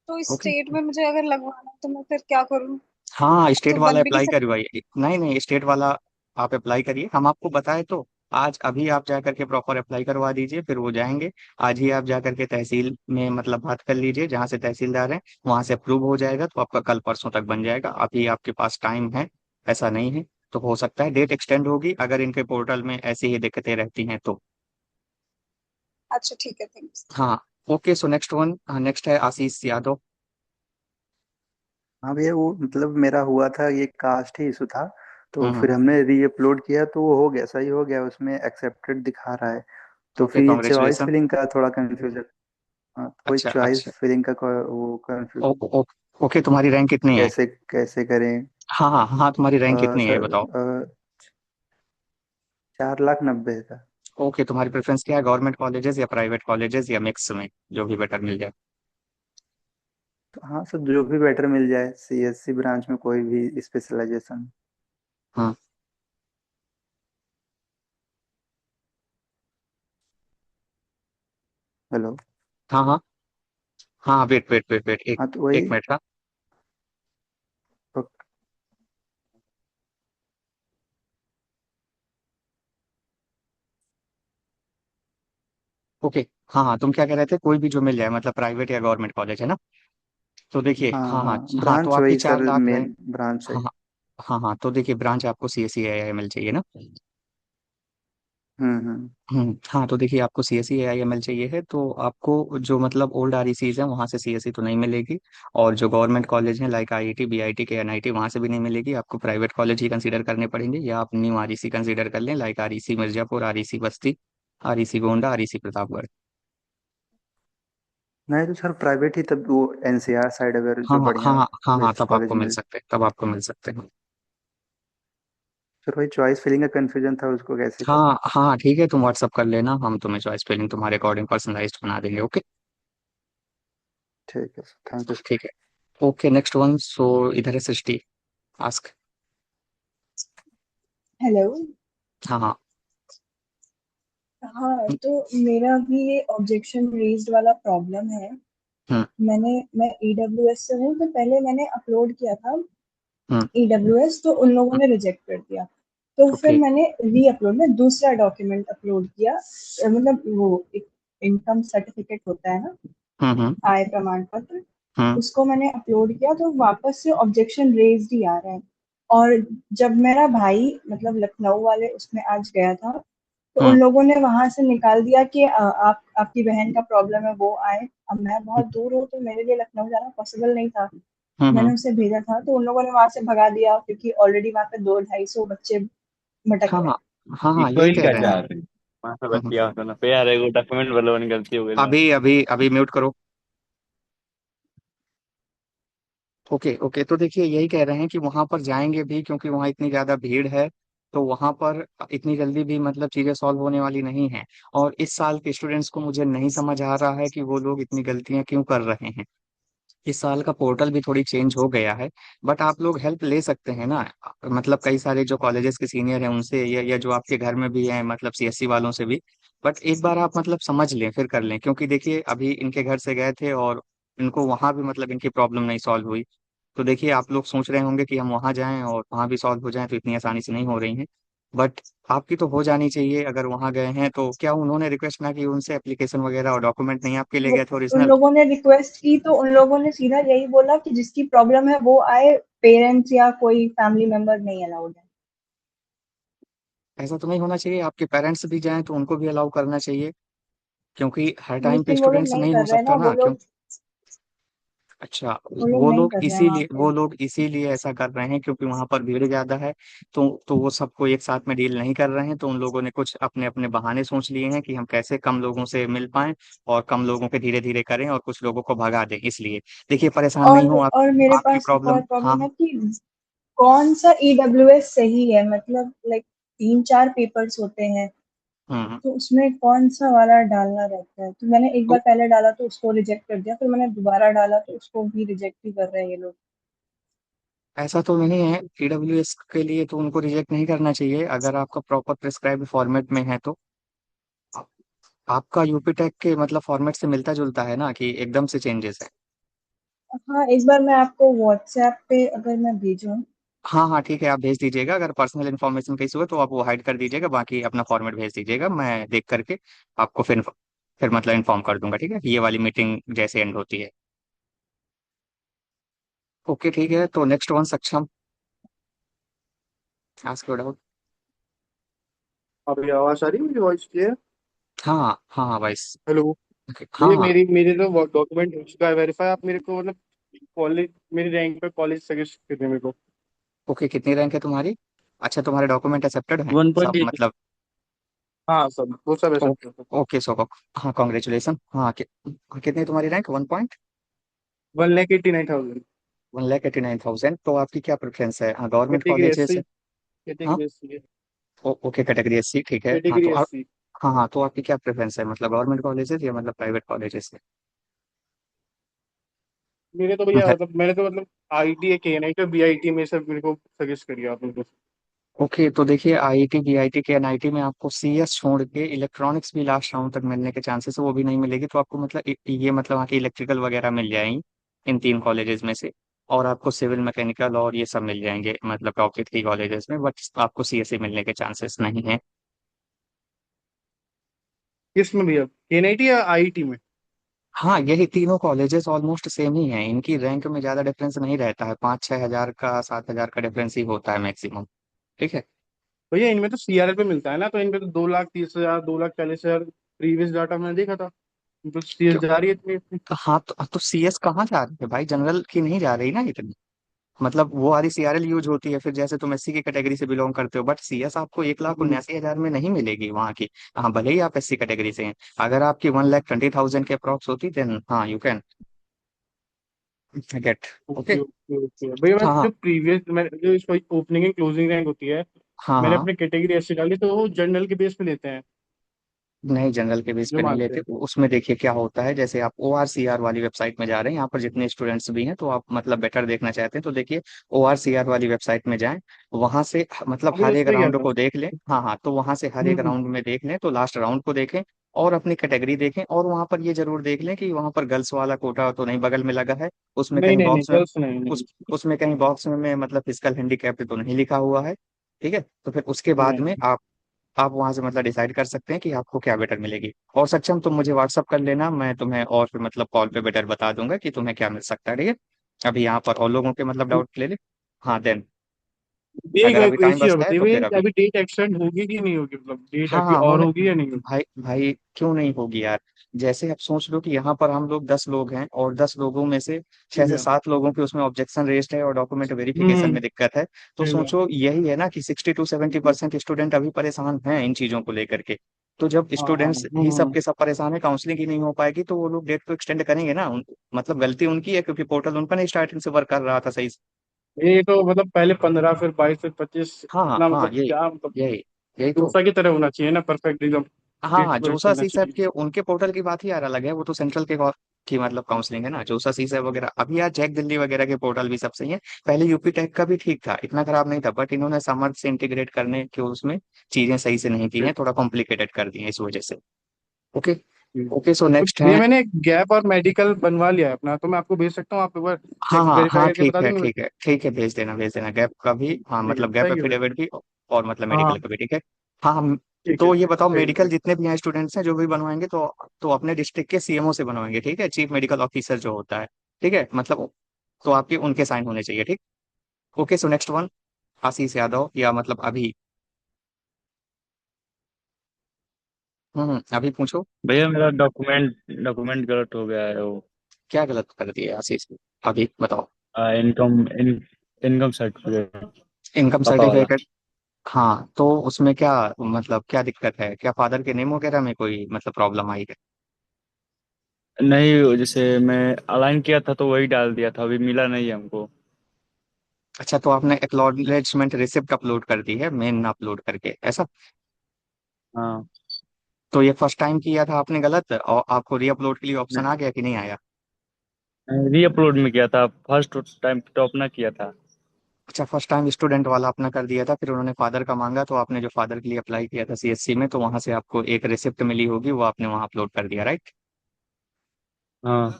तो ओके। स्टेट में मुझे अगर लगवाना है तो मैं फिर क्या करूँ? हाँ, स्टेट तो वाला बन भी नहीं अप्लाई सकती। करवाइए, नहीं नहीं, स्टेट वाला आप अप्लाई करिए, हम आपको बताए तो। आज अभी आप जा करके प्रॉपर अप्लाई करवा दीजिए, फिर वो जाएंगे। आज ही आप जा करके तहसील में मतलब बात कर लीजिए, जहाँ से तहसीलदार हैं वहां से अप्रूव हो जाएगा, तो आपका कल परसों तक बन जाएगा, अभी आपके पास टाइम है, ऐसा नहीं है। तो हो सकता है डेट एक्सटेंड होगी अगर इनके पोर्टल में ऐसी ही दिक्कतें रहती हैं तो। अच्छा ठीक है, थैंक्स। हाँ। Okay so next one, next है आशीष यादव। हाँ भैया, वो मतलब मेरा हुआ था, ये कास्ट ही इशू था। तो हम्म। फिर हमने री अपलोड किया तो वो हो गया, सही हो गया, उसमें एक्सेप्टेड दिखा रहा है। तो ओके फिर ये चॉइस कॉन्ग्रेचुलेसन। फिलिंग का थोड़ा कंफ्यूजन। हाँ, कोई अच्छा चॉइस अच्छा। फिलिंग का वो कंफ्यूज, ओ, ओ, ओके तुम्हारी रैंक कितनी है? कैसे कैसे करें? हाँ हाँ हाँ, तुम्हारी रैंक कितनी है ये सर, बताओ। 4,90,000 था। ओके, तुम्हारी प्रेफरेंस क्या है, गवर्नमेंट कॉलेजेस या प्राइवेट कॉलेजेस या मिक्स में, जो भी बेटर मिल जाए? तो हाँ सर, जो भी बेटर मिल जाए, सीएससी ब्रांच में कोई भी स्पेशलाइजेशन। हाँ हेलो। हाँ हाँ हाँ, वेट वेट वेट वेट, एक हाँ तो एक वही। मिनट का। तो ओके। हाँ हाँ, तुम क्या कह रहे थे, कोई भी जो मिल जाए, मतलब प्राइवेट या गवर्नमेंट कॉलेज, है ना? तो देखिए, हाँ हाँ हाँ हाँ, हाँ, तो ब्रांच आपकी वही चार सर, लाख रहे। मेन ब्रांच हाँ है। हाँ हाँ हाँ, तो देखिए ब्रांच आपको सीएससी आईआईएमएल चाहिए ना? हम्म। हाँ, तो देखिए आपको सीएससी आईआईएमएल चाहिए है, तो आपको जो मतलब ओल्ड आरईसीज है वहाँ से सीएससी तो नहीं मिलेगी। और जो गवर्नमेंट कॉलेज है लाइक आईआईटी बीआईटी के एनआईटी, वहाँ से भी नहीं मिलेगी, आपको प्राइवेट कॉलेज ही कंसीडर करने पड़ेंगे, या आप न्यू आरईसी कंसीडर कर लें, लाइक आरईसी मिर्जापुर, आरईसी बस्ती, आरईसी गोंडा, आरईसी प्रतापगढ़। नहीं तो सर प्राइवेट ही, तब वो एनसीआर साइड अगर हाँ जो हाँ हाँ बढ़िया हाँ हाँ हाँ, बेस्ट तब कॉलेज आपको मिल मिल। सकते हैं, तब आपको मिल सकते हैं। सर वही चॉइस फिलिंग का कंफ्यूजन था, उसको कैसे करें। हाँ हाँ ठीक है, तुम व्हाट्सअप कर लेना, हम तुम्हें चॉइस फिलिंग तुम्हारे अकॉर्डिंग पर्सनलाइज्ड बना देंगे, ओके? ठीक है सर, थैंक यू। ठीक है। ओके, नेक्स्ट वन, सो इधर है सृष्टि, आस्क। हेलो। हाँ हाँ। हाँ, तो मेरा अभी ये ऑब्जेक्शन रेज्ड वाला प्रॉब्लम है। हम्म मैं ईडब्ल्यूएस से हूँ, तो पहले मैंने अपलोड किया था हम्म। ईडब्ल्यूएस, तो उन लोगों ने रिजेक्ट कर दिया। तो फिर ओके। मैंने री अपलोड में दूसरा डॉक्यूमेंट अपलोड किया, मतलब वो एक इनकम सर्टिफिकेट होता है ना, हम्म। आय प्रमाण पत्र। हम्म उसको मैंने अपलोड किया, तो वापस से ऑब्जेक्शन रेज्ड ही आ रहा है। और जब मेरा भाई मतलब लखनऊ वाले उसमें आज गया था, तो उन हम्म लोगों ने वहां से निकाल दिया कि आप आपकी बहन का प्रॉब्लम है वो आए। अब मैं बहुत दूर हूँ, तो मेरे लिए लखनऊ जाना पॉसिबल नहीं था। मैंने हम्म। उसे भेजा था, तो उन लोगों ने वहां से भगा दिया, क्योंकि ऑलरेडी वहां पे 200-250 बच्चे भटक हाँ रहे हाँ हैं। हाँ हाँ, यही इक्वल कह क्या रहे हैं। चाह रहे हैं वहां से हम्म। बतिया होता ना पे यार एगो डॉक्यूमेंट वालों गलती हो गई ना। अभी अभी अभी म्यूट करो। ओके ओके, तो देखिए यही कह रहे हैं कि वहां पर जाएंगे भी, क्योंकि वहां इतनी ज्यादा भीड़ है, तो वहां पर इतनी जल्दी भी मतलब चीजें सॉल्व होने वाली नहीं है। और इस साल के स्टूडेंट्स को मुझे नहीं समझ आ रहा है कि वो लोग इतनी गलतियां क्यों कर रहे हैं। इस साल का पोर्टल भी थोड़ी चेंज हो गया है, बट आप लोग हेल्प ले सकते हैं ना, मतलब कई सारे जो कॉलेजेस के सीनियर हैं उनसे, या जो आपके घर में भी हैं, मतलब सीएससी वालों से भी। बट एक बार आप मतलब समझ लें फिर कर लें, क्योंकि देखिए अभी इनके घर से गए थे और इनको वहां भी मतलब इनकी प्रॉब्लम नहीं सॉल्व हुई। तो देखिए आप लोग सोच रहे होंगे कि हम वहां जाएं और वहां भी सॉल्व हो जाए, तो इतनी आसानी से नहीं हो रही हैं। बट आपकी तो हो जानी चाहिए, अगर वहां गए हैं तो क्या उन्होंने रिक्वेस्ट ना की उनसे, एप्लीकेशन वगैरह और डॉक्यूमेंट नहीं आपके ले वो गए थे उन ओरिजिनल? लोगों ने रिक्वेस्ट की, तो उन लोगों ने सीधा यही बोला कि जिसकी प्रॉब्लम है वो आए, पेरेंट्स या कोई फैमिली मेंबर नहीं अलाउड है। ऐसा तो नहीं होना चाहिए, आपके पेरेंट्स भी जाएं तो उनको भी अलाउ करना चाहिए, क्योंकि हर टाइम पे लेकिन वो लोग स्टूडेंट्स नहीं नहीं हो कर रहे सकता ना, ना, क्यों? अच्छा, वो लोग वो नहीं लोग कर रहे हैं वहां इसीलिए पे। वो लोग इसीलिए ऐसा कर रहे हैं क्योंकि वहां पर भीड़ ज्यादा है। तो वो सबको एक साथ में डील नहीं कर रहे हैं, तो उन लोगों ने कुछ अपने अपने बहाने सोच लिए हैं कि हम कैसे कम लोगों से मिल पाएं और कम लोगों के धीरे धीरे करें और कुछ लोगों को भगा दें, इसलिए। देखिए परेशान नहीं हो आप, और मेरे आपकी पास एक प्रॉब्लम, और हाँ प्रॉब्लम हाँ। है कि कौन सा ईडब्ल्यूएस सही है, मतलब लाइक 3-4 पेपर्स होते हैं, हम्म। तो उसमें कौन सा वाला डालना रहता है। तो मैंने एक तो बार पहले डाला तो उसको रिजेक्ट कर दिया, फिर मैंने दोबारा डाला तो उसको भी रिजेक्ट ही कर रहे हैं ये लोग। ऐसा तो नहीं है, ईडब्ल्यूएस के लिए तो उनको रिजेक्ट नहीं करना चाहिए, अगर आपका प्रॉपर प्रिस्क्राइब फॉर्मेट में है तो। आपका यूपी टेक के मतलब फॉर्मेट से मिलता जुलता है ना, कि एकदम से चेंजेस है? हाँ, एक बार मैं आपको व्हाट्सएप पे अगर मैं भेजूं। हाँ हाँ ठीक है, आप भेज दीजिएगा, अगर पर्सनल इन्फॉर्मेशन कहीं से हुआ तो आप वो हाइड कर दीजिएगा, बाकी अपना फॉर्मेट भेज दीजिएगा, मैं देख करके आपको फिर मतलब इन्फॉर्म कर दूंगा, ठीक है, ये वाली मीटिंग जैसे एंड होती है। ओके ठीक है, तो नेक्स्ट वन सक्षम, आस्क योर डाउट। अभी आवाज आ रही है, मेरी वॉइस क्लियर? हाँ हाँ हाँ भाई। हेलो। हाँ भैया हाँ। मेरी मेरे तो डॉक्यूमेंट हो चुका है वेरीफाई, आप मेरे को मतलब कॉलेज, मेरी रैंक पे कॉलेज सजेस्ट कीजिए मेरे को। ओके, कितनी रैंक है तुम्हारी? अच्छा, तुम्हारे डॉक्यूमेंट एक्सेप्टेड हैं वन सब पॉइंट मतलब? हाँ सब, वो सब ऐसा ओके ओके, सो हाँ कॉन्ग्रेचुलेसन, हाँ कितनी तुम्हारी रैंक, 1 पॉइंट? 1,89,000। 1,89,000, तो आपकी क्या प्रेफरेंस है, government category S colleges C. है? हाँ। Category S C. Okay, category S C, ठीक है, हाँ कैटेगरी तो एस सी। हाँ हाँ, तो आपकी क्या प्रेफरेंस है, मतलब गवर्नमेंट कॉलेजेस या मतलब प्राइवेट कॉलेजेस मेरे तो भैया है? मतलब मैंने तो मतलब आईटी के एनआईटी और बीआईटी में सब मेरे को सजेस्ट करिए आप मेरे को। ओके, तो देखिए आईआईटी बीआईटी के एनआईटी में आपको सीएस छोड़ के इलेक्ट्रॉनिक्स भी लास्ट राउंड तक मिलने के चांसेस है, वो भी नहीं मिलेगी, तो आपको मतलब ये मतलब वहाँ की इलेक्ट्रिकल वगैरह मिल जाएंगी इन तीन कॉलेजेस में से। और आपको सिविल मैकेनिकल और ये सब मिल जाएंगे मतलब टॉप 3 कॉलेजेस में, बट आपको सीएससी मिलने के चांसेस नहीं है। किस में भैया, एनआईटी या आईटी में? हाँ, यही तीनों कॉलेजेस ऑलमोस्ट सेम ही हैं, इनकी रैंक में ज्यादा डिफरेंस नहीं रहता है, 5-6 हजार का 7 हजार का डिफरेंस ही होता है मैक्सिमम। ठीक है। भैया इनमें तो सीआरएल पे मिलता है ना, तो इनमें तो 2,30,000 2,40,000 प्रीवियस डाटा मैंने देखा था। तो सीएस क्यों? जा रही है इतनी। हाँ, तो सीएस कहाँ जा रही है भाई, जनरल की नहीं जा रही ना इतनी। मतलब वो वाली सीआरएल यूज होती है फिर, जैसे तुम एससी की कैटेगरी से बिलोंग करते हो, बट सीएस आपको 1,79,000 में नहीं मिलेगी वहाँ की। हाँ, भले ही आप एससी कैटेगरी से हैं, अगर आपकी 1,20,000 के अप्रॉक्स होती देन हाँ you can get. Okay okay. Okay okay भैया, मैं जो हाँ प्रीवियस मैं जो इसको ओपनिंग एंड क्लोजिंग रैंक होती है, हाँ मैंने हाँ। अपनी कैटेगरी ऐसे डाली तो वो जनरल के बेस पे लेते हैं नहीं, जनरल के बेस जो पे नहीं मानते लेते, हैं। उसमें देखिए क्या होता है, जैसे आप ORCR वाली वेबसाइट में जा रहे हैं, यहाँ पर जितने स्टूडेंट्स भी हैं, तो आप मतलब बेटर देखना चाहते हैं तो देखिए ORCR वाली वेबसाइट में जाएं, वहां से मतलब अभी तो हर उस एक पे गया राउंड था। को देख लें। हाँ हाँ, तो वहां से हर एक हम्म। राउंड में देख लें, तो लास्ट राउंड को देखें और अपनी कैटेगरी देखें, और वहां पर ये जरूर देख लें कि वहां पर गर्ल्स वाला कोटा तो नहीं बगल में लगा है, उसमें नहीं कहीं नहीं नहीं, बॉक्स में, गर्ल्स नहीं नहीं। उसमें कहीं बॉक्स में मतलब फिजिकल हैंडीकैप्ड तो नहीं लिखा हुआ है। ठीक है, तो फिर उसके बाद में नहीं। आप वहां से मतलब डिसाइड कर सकते हैं कि आपको क्या बेटर मिलेगी। और सक्षम तुम मुझे व्हाट्सअप कर लेना, मैं तुम्हें और फिर मतलब कॉल पे बेटर बता दूंगा कि तुम्हें क्या मिल सकता है। ठीक है, अभी यहाँ पर और लोगों के मतलब डाउट ले ले। हाँ देन, ये अगर अभी टाइम एक चीज बचता है बताइए तो फिर भैया, अभी। अभी डेट एक्सटेंड होगी कि नहीं होगी, मतलब डेट हाँ अभी हाँ और होने। होगी या नहीं होगी? भाई भाई क्यों नहीं होगी यार, जैसे आप सोच लो कि यहाँ पर हम लोग 10 लोग हैं और 10 लोगों में से छह ठीक से है। सात लोगों के उसमें ऑब्जेक्शन रेज्ड है और डॉक्यूमेंट वेरिफिकेशन हम्म। में दिक्कत है। तो ठीक है। सोचो यही है ना कि 60-70% स्टूडेंट अभी परेशान हैं इन चीजों को लेकर के। तो जब हाँ हाँ। स्टूडेंट्स ही सब के सब परेशान है, काउंसलिंग ही नहीं हो पाएगी, तो वो लोग डेट को एक्सटेंड करेंगे ना मतलब गलती उनकी है क्योंकि पोर्टल उनका नहीं स्टार्टिंग से वर्क कर रहा था सही से। ये तो मतलब पहले 15 फिर 22 फिर 25, हाँ हाँ इतना हाँ, मतलब यही क्या मतलब यही यही तो। दूसरा की तरह होना चाहिए ना, परफेक्ट एकदम। हाँ डेट हाँ, पर जोसा चलना सी सैप चाहिए। के उनके पोर्टल की बात ही यार अलग है, वो तो सेंट्रल के की मतलब काउंसलिंग है ना, जोसा सी सैप वगैरह। अभी यार जैक दिल्ली वगैरह के पोर्टल भी सब सही है। पहले यूपी टेक का भी ठीक था, इतना खराब नहीं था, बट इन्होंने समर्थ से इंटीग्रेट करने के उसमें चीजें सही से नहीं की हैं, थोड़ा कॉम्प्लिकेटेड कर दी हैं इस वजह से। ओके। ओके, सो तो नेक्स्ट भैया है। मैंने गैप और मेडिकल बनवा लिया है अपना, तो मैं आपको भेज सकता हूँ, आप एक बार हाँ चेक हाँ वेरीफाई हाँ, करके ठीक बता है देंगे मुझे? ठीक है ठीक है, भेज देना गैप का भी, हाँ ठीक है, मतलब गैप बताइए भैया। एफिडेविट भी, और मतलब हाँ मेडिकल हाँ, का भी, ठीक है। हाँ हम। ठीक है तो ये बताओ, ठीक मेडिकल है। जितने भी हैं स्टूडेंट्स हैं जो भी बनवाएंगे, तो अपने डिस्ट्रिक्ट के सीएमओ से बनवाएंगे, ठीक है, चीफ मेडिकल ऑफिसर जो होता है। ठीक है, मतलब तो आपके उनके साइन होने चाहिए, ठीक। Okay, so next one, Ashish Yadav या मतलब अभी। अभी पूछो। भैया मेरा डॉक्यूमेंट डॉक्यूमेंट गलत हो गया है वो। क्या गलत कर दिया आशीष ने? अभी बताओ। इनकम इनकम सर्टिफिकेट, इनकम पापा वाला। सर्टिफिकेट। हाँ, तो उसमें क्या मतलब क्या दिक्कत है, क्या फादर के नेम वगैरह में कोई मतलब प्रॉब्लम आई है? नहीं, जैसे मैं अलाइन किया था तो वही डाल दिया था, अभी मिला नहीं है हमको। अच्छा, तो आपने एक्नॉलेजमेंट रिसिप्ट अपलोड कर दी है, मेन ना अपलोड करके, ऐसा? हाँ। तो ये फर्स्ट टाइम किया था आपने गलत, और आपको री अपलोड के लिए ऑप्शन आ गया कि नहीं आया? री अपलोड में किया था, फर्स्ट टाइम तो अपना किया था। अच्छा, फर्स्ट टाइम स्टूडेंट वाला अपना कर दिया था, फिर उन्होंने फादर का मांगा, तो आपने जो फादर के लिए अप्लाई किया था सीएससी में, तो वहां से आपको एक रिसिप्ट मिली होगी, वो आपने वहां अपलोड कर दिया, राइट? हाँ।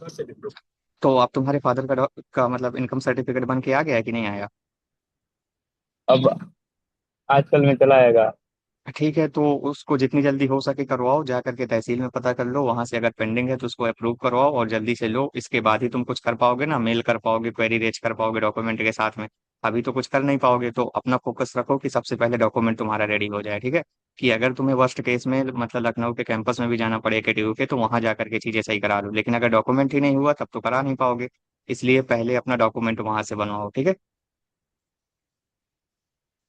तो आप तुम्हारे फादर का मतलब इनकम सर्टिफिकेट बन के आ गया है कि नहीं आया? अब आजकल में चला आएगा। ठीक है, तो उसको जितनी जल्दी हो सके करवाओ, जा करके तहसील में पता कर लो, वहां से अगर पेंडिंग है तो उसको अप्रूव करवाओ और जल्दी से लो, इसके बाद ही तुम कुछ कर पाओगे ना, मेल कर पाओगे, क्वेरी रेज कर पाओगे डॉक्यूमेंट के साथ में। अभी तो कुछ कर नहीं पाओगे, तो अपना फोकस रखो कि सबसे पहले डॉक्यूमेंट तुम्हारा रेडी हो जाए, ठीक है। कि अगर तुम्हें वर्स्ट केस में मतलब लखनऊ के कैंपस में भी जाना पड़े केटीयू के, तो वहां जा करके चीजें सही करा लो, लेकिन अगर डॉक्यूमेंट ही नहीं हुआ तब तो करा नहीं पाओगे। इसलिए पहले अपना डॉक्यूमेंट वहां से बनवाओ, ठीक है,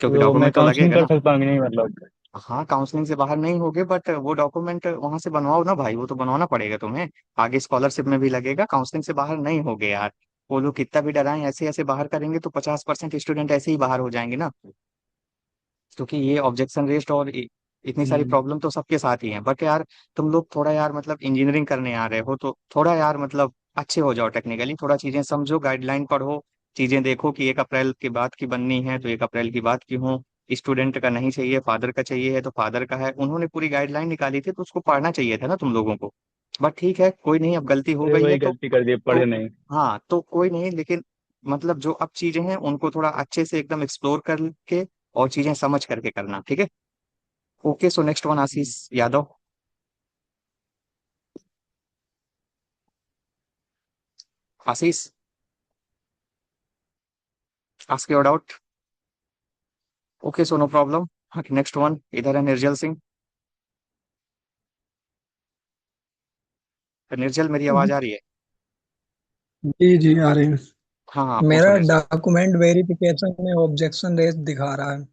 क्योंकि तो मैं डॉक्यूमेंट तो काउंसलिंग लगेगा कर ना। सकता हूँ कि नहीं, मतलब? हाँ, काउंसलिंग से बाहर नहीं होगे, बट वो डॉक्यूमेंट वहां से बनवाओ ना भाई, वो तो बनवाना पड़ेगा तुम्हें। आगे स्कॉलरशिप में भी लगेगा, काउंसलिंग से बाहर नहीं होगे यार। वो लोग कितना भी डराएं, ऐसे ऐसे बाहर करेंगे तो 50% स्टूडेंट ऐसे ही बाहर हो जाएंगे ना, क्योंकि ये ऑब्जेक्शन रेस्ट और इतनी सारी प्रॉब्लम तो सबके साथ ही है, बट यार तुम लोग थोड़ा यार मतलब इंजीनियरिंग करने आ रहे हो तो थोड़ा यार मतलब अच्छे हो जाओ टेक्निकली, थोड़ा चीजें समझो, गाइडलाइन पढ़ो, चीजें देखो कि 1 अप्रैल के बाद की बननी है तो 1 अप्रैल की बाद की हो, स्टूडेंट का नहीं चाहिए, फादर का चाहिए है तो फादर का है, उन्होंने पूरी गाइडलाइन निकाली थी तो उसको पढ़ना चाहिए था ना तुम लोगों को। बट ठीक है, कोई नहीं, अब गलती हो अरे गई है वही तो गलती कर दी, तो पढ़े नहीं। हाँ तो कोई नहीं, लेकिन मतलब जो अब चीजें हैं उनको थोड़ा अच्छे से एकदम एक्सप्लोर करके और चीजें समझ करके करना, ठीक है। Okay, so next one Ashish Yadav. Ashish, ask your doubt. Okay, so no problem. Next one इधर है निर्जल सिंह। निर्जल, मेरी आवाज आ रही है? जी जी आ रही है। हाँ हाँ, पूछो मेरा निर्जल। डॉक्यूमेंट वेरिफिकेशन में ऑब्जेक्शन रेज दिखा रहा है,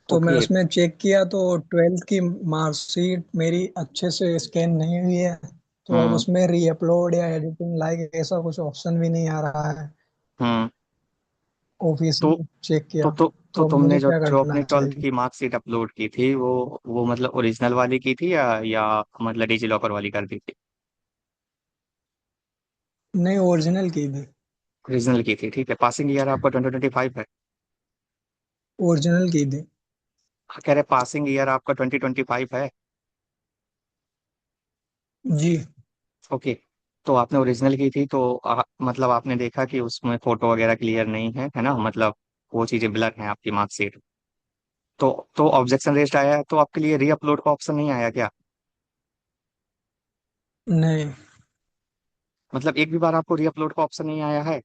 तो मैं ओके। उसमें चेक किया तो 12th की मार्कशीट मेरी अच्छे से स्कैन नहीं हुई है। तो अब हम्म। उसमें री अपलोड या एडिटिंग लाइक ऐसा कुछ ऑप्शन भी नहीं आ रहा है। हम्म। ऑफिस तो में चेक तो किया, तो तो तो अब तुमने मुझे जो क्या जो अपनी करना 12th चाहिए? की मार्कशीट अपलोड की थी वो मतलब ओरिजिनल वाली की थी या मतलब डिजी लॉकर वाली कर दी थी? नहीं, ओरिजिनल की थी। ओरिजिनल की थी, ठीक है। पासिंग ईयर आपका 2025 है? ओरिजिनल की थी। हाँ, कह रहे पासिंग ईयर आपका 2025 है। जी। ओके। तो आपने ओरिजिनल की थी तो मतलब आपने देखा कि उसमें फोटो वगैरह क्लियर नहीं है ना, मतलब वो चीजें ब्लर हैं आपकी मार्कशीट। तो ऑब्जेक्शन रेज्ड आया है तो आपके लिए री अपलोड का ऑप्शन नहीं आया क्या? नहीं मतलब एक भी बार आपको री अपलोड का ऑप्शन नहीं आया है?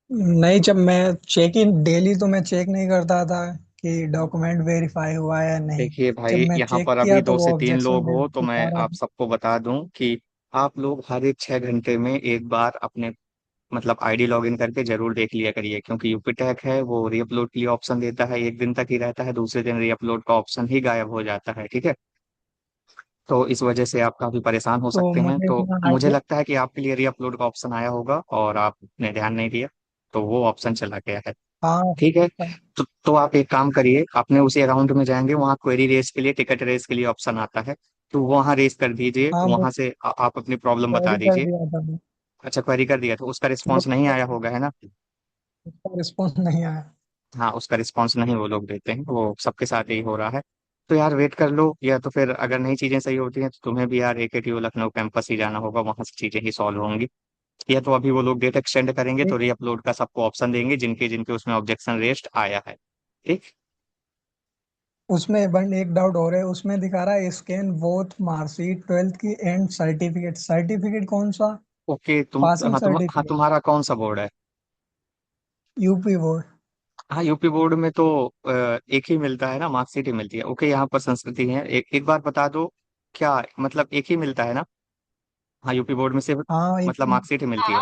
नहीं, जब मैं चेक इन डेली तो मैं चेक नहीं करता था कि डॉक्यूमेंट वेरीफाई हुआ है या नहीं। देखिए जब भाई, मैं यहाँ चेक पर किया अभी तो दो से वो तीन ऑब्जेक्शन लोग हो तो मैं दिखा रहा आप सबको बता दूं कि आप लोग हर एक 6 घंटे में एक बार अपने मतलब आईडी लॉगिन करके जरूर देख लिया करिए, क्योंकि यूपीटैक है वो री अपलोड के लिए ऑप्शन देता है, 1 दिन तक ही रहता है, दूसरे दिन री अपलोड का ऑप्शन ही गायब हो जाता है, ठीक है। तो इस वजह से आप काफी परेशान हो तो सकते हैं, मुझे तो इतना मुझे आइडिया। लगता है कि आपके लिए री अपलोड का ऑप्शन आया होगा और आपने ध्यान नहीं दिया, तो वो ऑप्शन चला गया है। हाँ। ठीक है। तो आप एक काम करिए, अपने उसी अकाउंट में जाएंगे, वहाँ क्वेरी रेस के लिए, टिकट रेस के लिए ऑप्शन आता है, तो वहाँ रेस कर दीजिए, हाँ, वो वहां से आप अपनी प्रॉब्लम बता क्वेरी कर दीजिए। दिया था मैं। अच्छा, क्वेरी कर दिया तो उसका वो रिस्पॉन्स नहीं आया होगा, है ना? उसका रिस्पॉन्स नहीं आया। हाँ, उसका रिस्पॉन्स नहीं वो लोग देते हैं, वो सबके साथ ही हो रहा है। तो यार वेट कर लो, या तो फिर अगर नई चीजें सही होती हैं तो तुम्हें भी यार AKTU लखनऊ कैंपस ही जाना होगा, वहां से चीजें ही सॉल्व होंगी। या तो अभी वो लोग डेट एक्सटेंड करेंगे तो एक री अपलोड का सबको ऑप्शन देंगे जिनके जिनके उसमें ऑब्जेक्शन रेस्ट आया है। ठीक। उसमें बन एक डाउट हो रहा है, उसमें दिखा रहा है स्कैन बोथ मार्कशीट 12th की एंड सर्टिफिकेट। सर्टिफिकेट कौन सा? ओके, पासिंग हाँ, सर्टिफिकेट? तुम्हारा कौन सा बोर्ड है? UP board. हाँ, यूपी बोर्ड में तो एक ही मिलता है ना, मार्कशीट ही मिलती है। ओके, यहाँ पर संस्कृति है, एक बार बता दो, क्या मतलब एक ही मिलता है ना? हाँ, यूपी बोर्ड में सिर्फ हाँ एक। मतलब मार्कशीट ही मिलती है।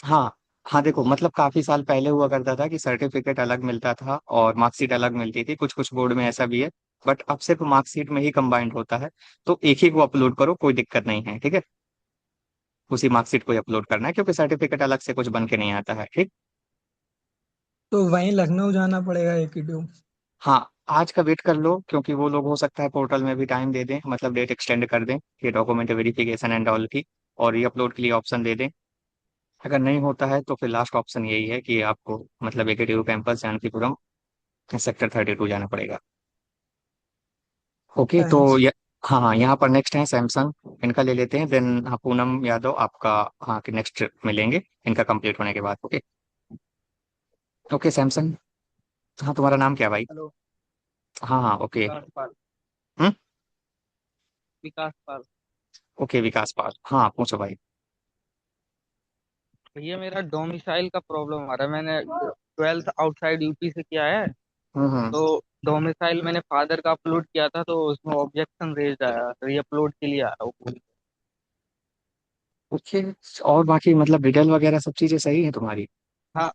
हाँ। हाँ देखो, मतलब काफी साल पहले हुआ करता था कि सर्टिफिकेट अलग मिलता था और मार्कशीट अलग मिलती थी, कुछ कुछ बोर्ड में ऐसा भी है। बट अब सिर्फ मार्कशीट में ही कंबाइंड होता है, तो एक ही को अपलोड करो, कोई दिक्कत नहीं है, ठीक है। उसी मार्कशीट को अपलोड करना है, क्योंकि सर्टिफिकेट अलग से कुछ बन के नहीं आता है, ठीक। तो वहीं लखनऊ जाना पड़ेगा एकीडू? हाँ, आज का वेट कर लो, क्योंकि वो लोग हो सकता है पोर्टल में भी टाइम दे दें, मतलब डेट एक्सटेंड कर दें कि डॉक्यूमेंट वेरिफिकेशन एंड ऑल की, और री अपलोड के लिए ऑप्शन दे दें। अगर नहीं होता है तो फिर लास्ट ऑप्शन यही है कि आपको मतलब AKTU कैंपस जानकीपुरम सेक्टर 32 जाना पड़ेगा। ओके, तो थैंक्स। हाँ हाँ, यहाँ पर नेक्स्ट है सैमसंग, इनका ले लेते हैं, देन हाँ पूनम यादव आपका, हाँ कि नेक्स्ट मिलेंगे इनका कंप्लीट होने के बाद। ओके। ओके सैमसंग, हाँ तुम्हारा नाम क्या है भाई? हेलो। हाँ हाँ, ओके। विकास पाल। हम्म। विकास पाल। ओके, विकास पाल, हाँ पूछो भाई। भैया मेरा डोमिसाइल का प्रॉब्लम आ रहा है। मैंने 12th आउटसाइड यूपी से किया है। हम्म। तो डोमिसाइल मैंने फादर का अपलोड किया था, तो उसमें ऑब्जेक्शन रेज आया, री अपलोड के लिए आया वो। ओके, और बाकी मतलब डिटेल वगैरह सब चीजें सही है तुम्हारी? हाँ।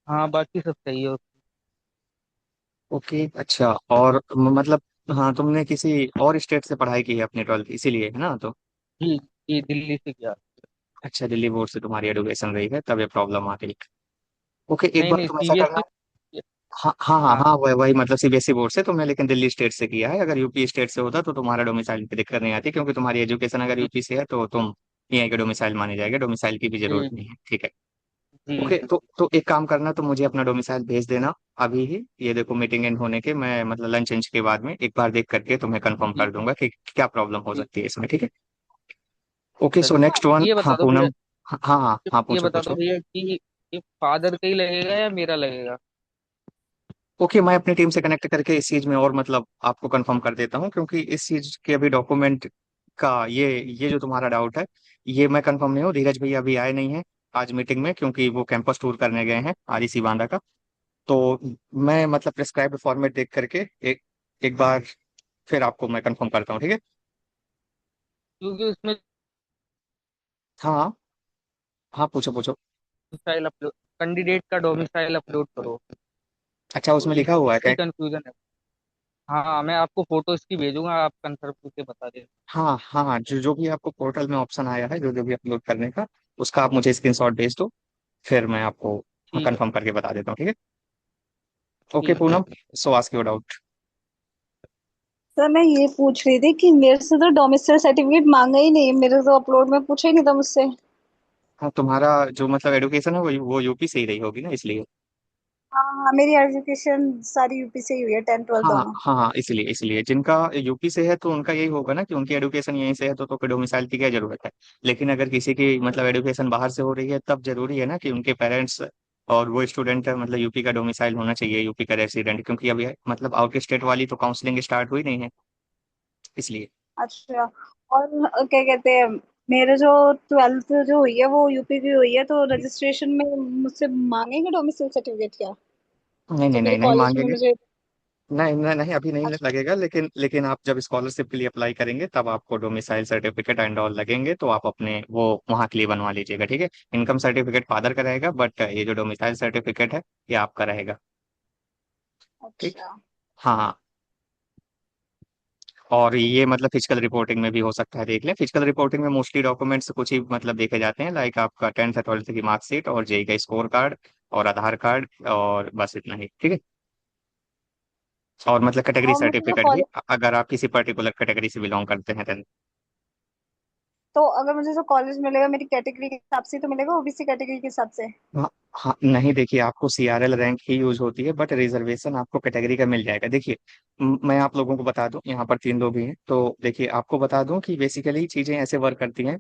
हाँ बाकी सब सही है। ओके, अच्छा, और मतलब हाँ, तुमने किसी और स्टेट से पढ़ाई की है अपनी 12th, इसीलिए है ना? तो जी जी, दिल्ली से किया। अच्छा, दिल्ली बोर्ड से तुम्हारी एडुकेशन रही है, तब ये प्रॉब्लम आ गई। ओके, एक नहीं बार नहीं, तुम ऐसा करना। सीबीएसई। हाँ हाँ हाँ हाँ हाँ, वही मतलब सीबीएसई बोर्ड से तुमने, लेकिन दिल्ली स्टेट से किया है। अगर यूपी स्टेट से होता तो तुम्हारा डोमिसाइल की दिक्कत नहीं आती, क्योंकि तुम्हारी एजुकेशन अगर जी यूपी से है तो तुम यहीं के डोमिसाइल माने जाएगा, डोमिसाइल की भी जरूरत जी नहीं है, ठीक है। जी ओके, जी तो एक काम करना, तो मुझे अपना डोमिसाइल भेज देना अभी ही। ये देखो, मीटिंग एंड होने के मैं मतलब लंच इंच के बाद में एक बार देख करके तुम्हें कंफर्म जी कर दूंगा कि क्या प्रॉब्लम हो जी। सकती है इसमें, ठीक है। ओके, सो चलिए नेक्स्ट वन, ये हाँ बता दो भैया, पूनम। हाँ हाँ हाँ हाँ, ये पूछो बता दो पूछो। भैया कि ये फादर का ही लगेगा या मेरा लगेगा? ओके, मैं अपनी टीम से कनेक्ट करके इस चीज में और मतलब आपको कंफर्म कर देता हूँ, क्योंकि इस चीज के अभी डॉक्यूमेंट का ये जो तुम्हारा डाउट है, ये मैं कंफर्म नहीं हूँ। धीरज भैया अभी आए नहीं है आज मीटिंग में, क्योंकि वो कैंपस टूर करने गए हैं आरईसी बांदा का। तो मैं मतलब प्रिस्क्राइब्ड फॉर्मेट देख करके एक एक बार फिर आपको मैं कंफर्म करता हूँ, ठीक है। क्योंकि उसमें हाँ हाँ, पूछो पूछो। डोमिसाइल अपलोड, कैंडिडेट का डोमिसाइल अपलोड करो, अच्छा, तो उसमें लिखा हुआ है वही क्या? कंफ्यूजन है। हाँ मैं आपको फोटो इसकी भेजूंगा, आप कंफर्म करके बता देना। हाँ हाँ हाँ, जो जो भी आपको पोर्टल में ऑप्शन आया है, जो जो भी अपलोड करने का, उसका आप मुझे स्क्रीनशॉट भेज दो, फिर मैं आपको ठीक है कंफर्म करके बता देता हूँ, ठीक है। ओके ठीक है। पूनम, सो आस्क योर डाउट। सर मैं ये पूछ रही थी कि मेरे से तो डोमिसाइल सर्टिफिकेट मांगा ही नहीं, मेरे तो अपलोड में पूछा ही नहीं था मुझसे। हाँ, तुम्हारा जो मतलब एडुकेशन है वो यूपी से ही रही होगी ना, इसलिए। हाँ हाँ, मेरी एजुकेशन सारी यूपी से ही हुई है, 10 12 हाँ दोनों। हाँ हाँ, इसलिए इसलिए जिनका यूपी से है तो उनका यही होगा ना कि उनकी एडुकेशन यहीं से है, तो फिर डोमिसाइल की क्या जरूरत है। लेकिन अगर किसी की मतलब एडुकेशन बाहर से हो रही है, तब जरूरी है ना कि उनके पेरेंट्स और वो स्टूडेंट मतलब यूपी का डोमिसाइल होना चाहिए, यूपी का रेसिडेंट, क्योंकि अभी मतलब आउट स्टेट वाली तो काउंसलिंग स्टार्ट हुई नहीं है, इसलिए। अच्छा। और क्या कहते हैं, मेरे जो 12th जो हुई है वो यूपी की हुई है, तो रजिस्ट्रेशन में मुझसे मांगेंगे डोमिसाइल सर्टिफिकेट क्या? नहीं नहीं जब नहीं मेरे नहीं कॉलेज में मांगेंगे। मुझे। नहीं नहीं नहीं, अभी नहीं अच्छा। लगेगा, लेकिन आप जब स्कॉलरशिप के लिए अप्लाई करेंगे तब आपको डोमिसाइल सर्टिफिकेट एंड ऑल लगेंगे, तो आप अपने वो वहाँ के लिए बनवा लीजिएगा, ठीक है। इनकम सर्टिफिकेट फादर का रहेगा, बट ये जो डोमिसाइल सर्टिफिकेट है ये आपका रहेगा, ठीक। अच्छा। हाँ हाँ। और ये मतलब फिजिकल रिपोर्टिंग में भी हो सकता है, देख लें। फिजिकल रिपोर्टिंग में मोस्टली डॉक्यूमेंट्स कुछ ही मतलब देखे जाते हैं, लाइक आपका 10th 12th की मार्कशीट और जेई का स्कोर कार्ड और आधार कार्ड, और बस इतना ही, ठीक है। और मतलब कैटेगरी और मुझे जो सर्टिफिकेट भी, कॉलेज, अगर आप किसी पर्टिकुलर कैटेगरी से बिलोंग करते हैं then। तो अगर मुझे जो कॉलेज मिलेगा मेरी कैटेगरी के हिसाब से ही तो मिलेगा, ओबीसी कैटेगरी के हिसाब से? हाँ हाँ, नहीं देखिए, आपको सीआरएल रैंक ही यूज होती है, बट रिजर्वेशन आपको कैटेगरी का मिल जाएगा। देखिए, मैं आप लोगों को बता दूं, यहाँ पर 3 लोग भी हैं, तो देखिए आपको बता दूं कि बेसिकली चीजें ऐसे वर्क करती हैं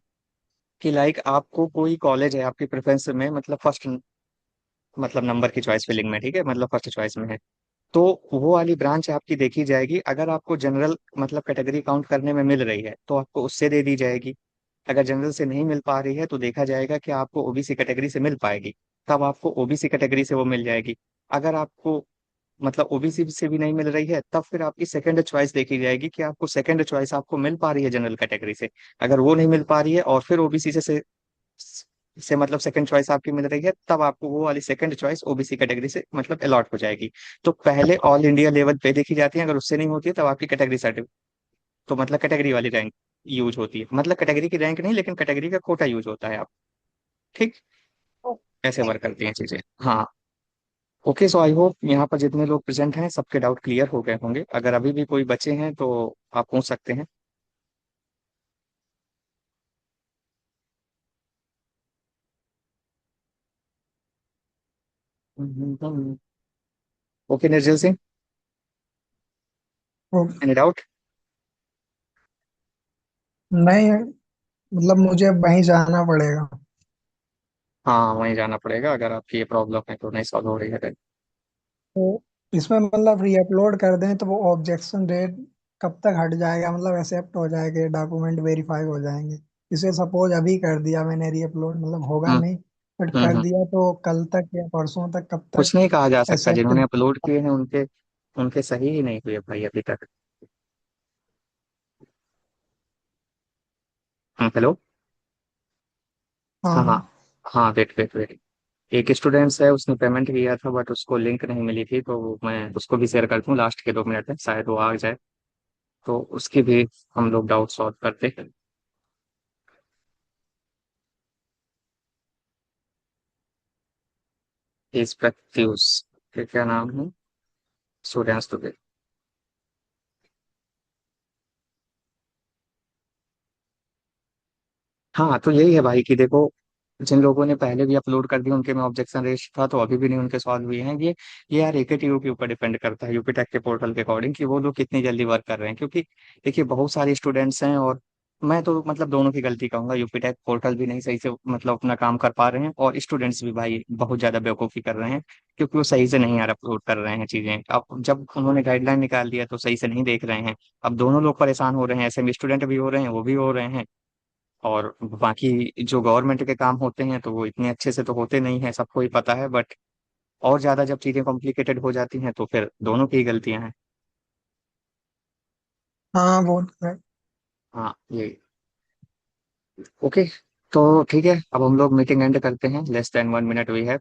कि लाइक आपको कोई कॉलेज है आपकी प्रेफरेंस में, मतलब फर्स्ट मतलब नंबर की चॉइस फिलिंग में, ठीक है, मतलब फर्स्ट चॉइस में है, तो वो वाली ब्रांच आपकी देखी जाएगी। अगर आपको जनरल मतलब कैटेगरी काउंट करने में मिल रही है तो आपको उससे दे दी जाएगी। अगर जनरल से नहीं मिल पा रही है तो देखा जाएगा कि आपको ओबीसी कैटेगरी से मिल पाएगी, तब आपको ओबीसी कैटेगरी से वो मिल जाएगी। अगर आपको मतलब ओबीसी से भी नहीं मिल रही है, तब फिर आपकी सेकंड चॉइस देखी जाएगी कि आपको सेकंड चॉइस आपको मिल पा रही है जनरल कैटेगरी से। अगर वो नहीं मिल पा रही है और फिर ओबीसी से मतलब सेकंड चॉइस आपकी मिल रही है, तब आपको वो वाली सेकंड चॉइस ओबीसी कैटेगरी से मतलब अलॉट हो जाएगी। तो पहले ऑल इंडिया लेवल पे देखी जाती है, अगर उससे नहीं होती है तब आपकी कैटेगरी सर्टिफिकेट, तो मतलब कैटेगरी वाली रैंक यूज होती है, मतलब कैटेगरी की रैंक नहीं, लेकिन कैटेगरी का कोटा यूज होता है आप, ठीक। ऐसे ओके। वर्क करती हैं चीजें, हाँ। ओके, सो आई होप यहाँ पर जितने लोग प्रेजेंट हैं सबके डाउट क्लियर हो गए होंगे। अगर अभी भी कोई बचे हैं तो आप पूछ सकते हैं। ओके निर्जल सिंह, वो एनी डाउट? नहीं, मतलब मुझे वहीं जाना पड़ेगा। हाँ, वहीं जाना पड़ेगा, अगर आपकी ये प्रॉब्लम है तो नहीं सॉल्व हो रही है तो। तो इसमें मतलब री अपलोड कर दें तो वो ऑब्जेक्शन रेट कब तक हट जाएगा, मतलब एक्सेप्ट हो जाएगा, डॉक्यूमेंट वेरीफाई हो जाएंगे? इसे सपोज अभी कर दिया मैंने री अपलोड, मतलब होगा हम्म नहीं, बट कर हम्म। दिया तो कल तक या परसों तक कब कुछ तक नहीं कहा जा सकता, एक्सेप्ट? जिन्होंने अपलोड किए हैं उनके उनके सही ही नहीं हुए भाई अभी तक। हेलो। हाँ हाँ हाँ हाँ। हाँ, वेट वेट वेट। एक स्टूडेंट्स है, उसने पेमेंट किया था बट उसको लिंक नहीं मिली थी, तो मैं उसको भी शेयर कर दूँ लास्ट के 2 मिनट में, शायद वो आ जाए, तो उसकी भी हम लोग डाउट सॉल्व करते हैं। इस प्रत्यूष, क्या क्या नाम है? सूर्यांश दुबे। हाँ तो यही है भाई कि देखो, जिन लोगों ने पहले भी अपलोड कर दिया उनके में ऑब्जेक्शन रेज था तो अभी भी नहीं उनके सॉल्व हुए हैं। ये यार एकेटीयू के ऊपर डिपेंड करता है, यूपी टेक के पोर्टल के अकॉर्डिंग, कि वो लोग कितनी जल्दी वर्क कर रहे हैं। क्योंकि देखिए बहुत सारे स्टूडेंट्स हैं, और मैं तो मतलब दोनों की गलती कहूंगा, यूपी टेक पोर्टल भी नहीं सही से मतलब अपना काम कर पा रहे हैं, और स्टूडेंट्स भी भाई बहुत ज्यादा बेवकूफ़ी कर रहे हैं, क्योंकि वो सही से नहीं यार अपलोड कर रहे हैं चीजें। अब जब उन्होंने गाइडलाइन निकाल दिया तो सही से नहीं देख रहे हैं। अब दोनों लोग परेशान हो रहे हैं, ऐसे में स्टूडेंट भी हो रहे हैं, वो भी हो रहे हैं। और बाकी जो गवर्नमेंट के काम होते हैं तो वो इतने अच्छे से तो होते नहीं है, सबको ही पता है। बट और ज्यादा जब चीजें कॉम्प्लिकेटेड हो जाती हैं तो फिर दोनों की ही गलतियां हैं। हाँ वो तो है। हाँ ये। ओके, तो ठीक है, अब हम लोग मीटिंग एंड करते हैं, लेस देन 1 मिनट वी है।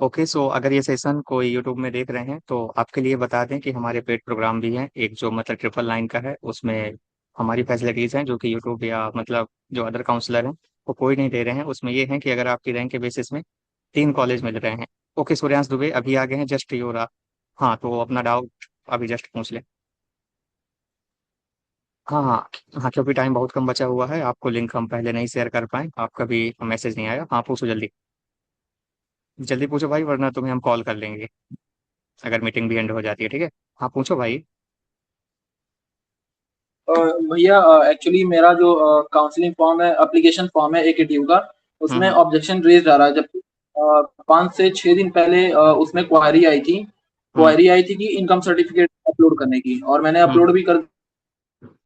ओके, सो अगर ये सेशन कोई यूट्यूब में देख रहे हैं तो आपके लिए बता दें कि हमारे पेड प्रोग्राम भी हैं, एक जो मतलब 999 का है, उसमें हमारी फैसिलिटीज हैं जो कि यूट्यूब या मतलब जो अदर काउंसलर हैं वो कोई नहीं दे रहे हैं। उसमें ये है कि अगर आपकी रैंक के बेसिस में 3 कॉलेज मिल रहे हैं। ओके सूर्यांश दुबे अभी आ गए हैं जस्ट योर। हाँ तो अपना डाउट अभी जस्ट पूछ लें। हाँ हाँ। हाँ क्योंकि टाइम बहुत कम बचा हुआ है, आपको लिंक हम पहले नहीं शेयर कर पाए, आपका भी मैसेज नहीं आया। हाँ पूछो जल्दी, जल्दी पूछो भाई, वरना तुम्हें हम कॉल कर लेंगे अगर मीटिंग भी एंड हो जाती है, ठीक है। हाँ पूछो भाई। भैया एक्चुअली मेरा जो काउंसलिंग फॉर्म है, एप्लीकेशन फॉर्म है एकेटीयू का, उसमें हम्म। ऑब्जेक्शन रेज आ रहा है। जब 5 से 6 दिन पहले उसमें हम्म। क्वायरी आई थी कि इनकम सर्टिफिकेट अपलोड करने की, और मैंने हम्म। अपलोड भी कर